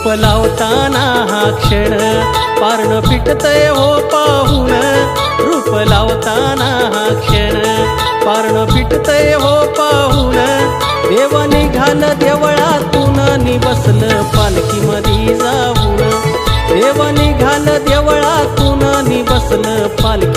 रूप लावताना हा क्षण पारण फिटतय हो पाहून, रूप लावताना हा क्षण पारण फिटतय हो पाहून, देव निघाल देवळातून नि बसलं पालखीमधी जाऊन, देव निघाल देवळातून नि बसलं पालखी